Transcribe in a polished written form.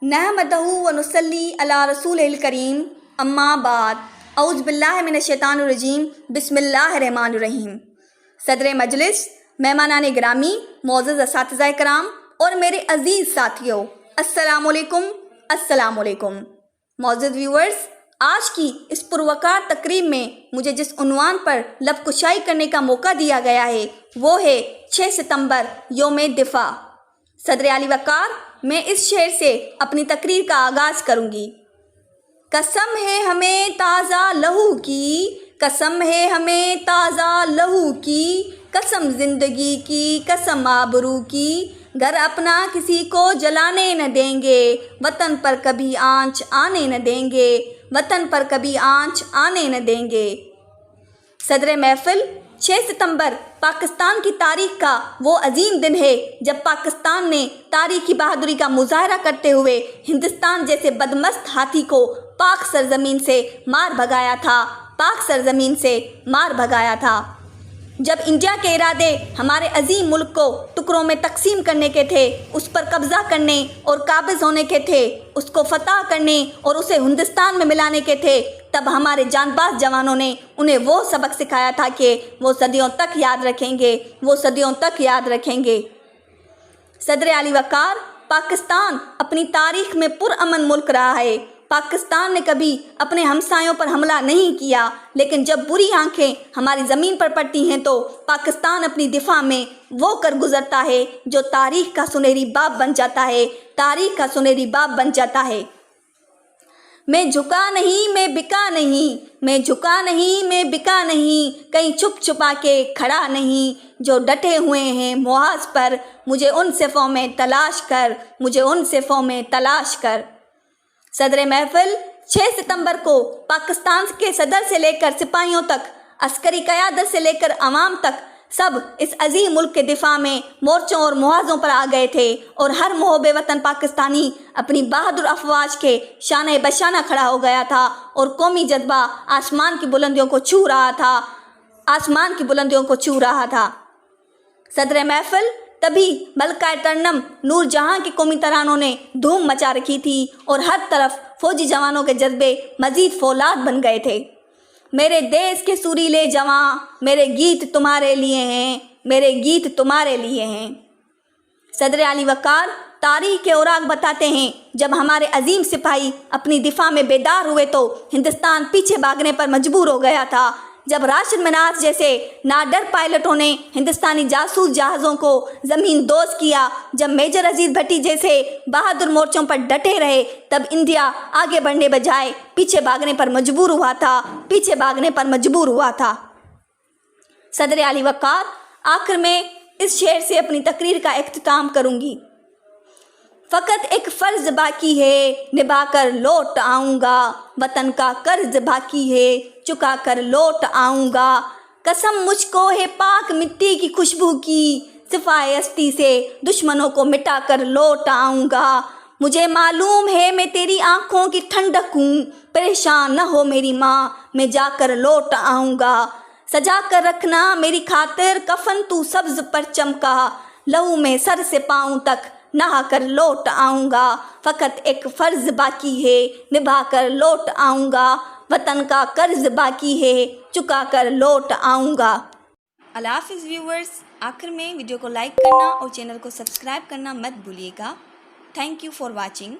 नहमदहु व नुसल्ली अला रसूलिल करीम अम्मा बाद औज़ बिल्लाहि मिनश शैतानिर रजीम बिस्मिल्लाहिर रहमानिर रहीम। सदर मजलिस, मेहमानान गिरामी, मोअज़्ज़ज़ असातिज़ाए कराम और मेरे अज़ीज़ साथियों, अस्सलामु अलैकुम। अस्सलामु अलैकुम। मोअज़्ज़ज़ व्यूअर्स, आज की इस पुरवकार तकरीब में मुझे जिस उन्वान पर लब कुशाई करने का मौका दिया गया है वो है 6 सितंबर यौम दिफा। सदर आली वक़ार, मैं इस शेर से अपनी तकरीर का आगाज़ करूँगी। कसम है हमें ताज़ा लहू की, कसम है हमें ताज़ा लहू की, कसम ज़िंदगी की, कसम आबरू की, घर अपना किसी को जलाने न देंगे, वतन पर कभी आँच आने न देंगे, वतन पर कभी आँच आने न देंगे। सदर महफिल, 6 सितंबर पाकिस्तान की तारीख का वो अजीम दिन है जब पाकिस्तान ने तारीखी बहादुरी का मुजाहरा करते हुए हिंदुस्तान जैसे बदमस्त हाथी को पाक सरजमीन से मार भगाया था, पाक सरजमीन से मार भगाया था। जब इंडिया के इरादे हमारे अजीम मुल्क को टुकड़ों में तकसीम करने के थे, उस पर कब्ज़ा करने और काबिज़ होने के थे, उसको फतह करने और उसे हिंदुस्तान में मिलाने के थे, तब हमारे जानबाज जवानों ने उन्हें वो सबक सिखाया था कि वो सदियों तक याद रखेंगे, वो सदियों तक याद रखेंगे। सदर आली वक़ार, पाकिस्तान अपनी तारीख में पुरअमन मुल्क रहा है। पाकिस्तान ने कभी अपने हमसायों पर हमला नहीं किया, लेकिन जब बुरी आंखें हमारी ज़मीन पर पड़ती हैं तो पाकिस्तान अपनी दिफा में वो कर गुजरता है जो तारीख का सुनहरी बाब बन जाता है, तारीख का सुनहरी बाब बन जाता है। मैं झुका नहीं, मैं बिका नहीं, मैं झुका नहीं, मैं बिका नहीं, कहीं छुप छुपा के खड़ा नहीं, जो डटे हुए हैं मुहाज पर, मुझे उन सिफ़ों में तलाश कर, मुझे उन सिफ़ों में तलाश कर। सदर महफिल, 6 सितंबर को पाकिस्तान के सदर से लेकर सिपाहियों तक, अस्करी क़यादत से लेकर अवाम तक, सब इस अजीम मुल्क के दिफा में मोर्चों और मुहाज़ों पर आ गए थे और हर मोहब्बे वतन पाकिस्तानी अपनी बहादुर अफवाज के शान बशाना खड़ा हो गया था और कौमी जज्बा आसमान की बुलंदियों को छू रहा था, आसमान की बुलंदियों को छू रहा था। सदर महफिल, तभी मलकाए तरन्नम नूर जहाँ के कौमी तरानों ने धूम मचा रखी थी और हर तरफ फौजी जवानों के जज्बे मजीद फौलाद बन गए थे। मेरे देश के सुरीले जवां, मेरे गीत तुम्हारे लिए हैं, मेरे गीत तुम्हारे लिए हैं। सदर आली वक़ार, तारीख के औराक बताते हैं जब हमारे अजीम सिपाही अपनी दिफा में बेदार हुए तो हिंदुस्तान पीछे भागने पर मजबूर हो गया था। जब राशिद मिनास जैसे नाडर पायलटों ने हिंदुस्तानी जासूस जहाज़ों को ज़मीन दोज़ किया, जब मेजर अजीज़ भट्टी जैसे बहादुर मोर्चों पर डटे रहे, तब इंडिया आगे बढ़ने बजाय पीछे भागने पर मजबूर हुआ था, पीछे भागने पर मजबूर हुआ था। सदर आली वक़ार, आखिर में इस शेर से अपनी तकरीर का इख्तिताम करूँगी। फ़कत एक फ़र्ज़ बाकी है, निभा कर लौट आऊँगा, वतन का कर्ज बाकी है, चुका कर लौट आऊँगा, कसम मुझको है पाक मिट्टी की खुशबू की, सिफ़ाए अस्ती से दुश्मनों को मिटा कर लौट आऊँगा। मुझे मालूम है मैं तेरी आँखों की ठंडक हूँ, परेशान न हो मेरी माँ, मैं जाकर लौट आऊँगा। सजा कर रखना मेरी खातिर कफन तू सब्ज़ पर चमका, लहू में सर से पाँव तक नहा कर लौट आऊँगा। फ़कत एक फ़र्ज़ बाकी है, निभा कर लौट आऊँगा, वतन का कर्ज बाकी है, चुका कर लौट आऊँगा। अल्लाह हाफ़िज़ व्यूअर्स, आखिर में वीडियो को लाइक करना और चैनल को सब्सक्राइब करना मत भूलिएगा। Thank you for watching.